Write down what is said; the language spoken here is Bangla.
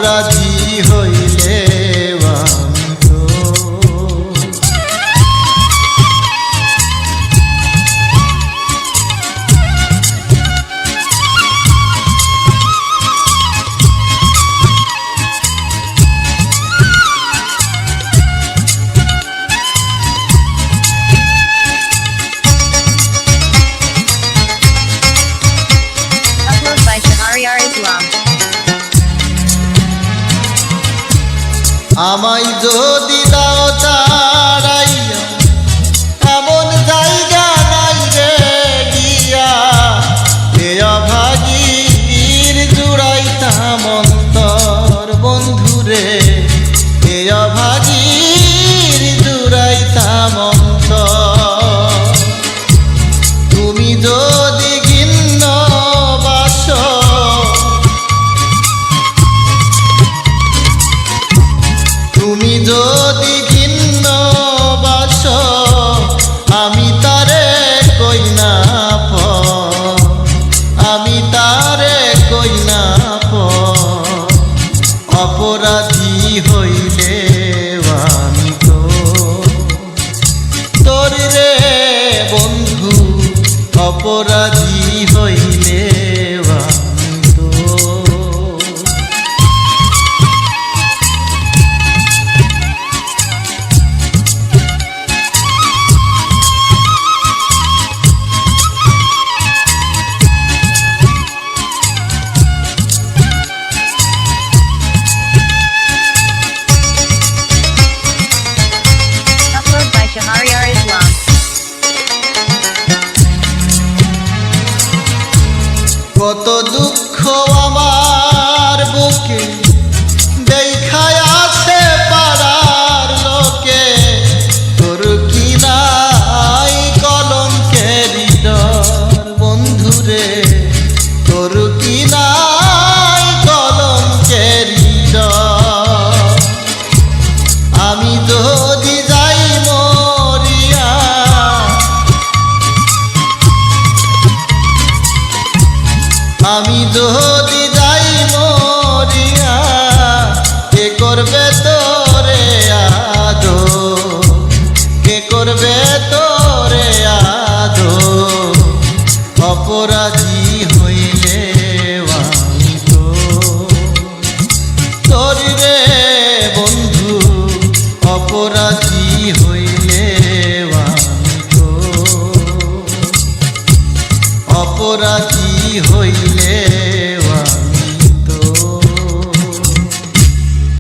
অপরাধী হইলে আমি তো Upload by Shahryar Islam. আমায় যদি দাও তাড়াইয়া এমন জায়গা নাই রে গিয়া এ অভাগীর জুড়াইতাম অন্তর বন্ধুরে এ অভাগীর জুড়াইতাম অন্তর তুমি যদি ঘিন্ন বাসো তুমি যদি ঘিন্ন বাস আমি তারে কই না আমি তারে কই না অপরাধী হইলে আমি তো তোর রে বন্ধু অপরাধী হইলে আমি তো Upload by Shahryar Islam. কত দুঃখ আমার বুকে দেখায় আছে পাড়ার লোকে তোর কি নাই কলঙ্কের ডর বন্ধুরে তোর কি নাই কলঙ্কের ডর আমি যদি যাই মরিয়া আমি যদি যাই মরিয়া কে করবে তোরে আদো কে করবে তোরে আদো অপরাধী হইলে আমি তো তোর রে বন্ধু অপরাধী হইলে আমি তো অপরাধী হইলে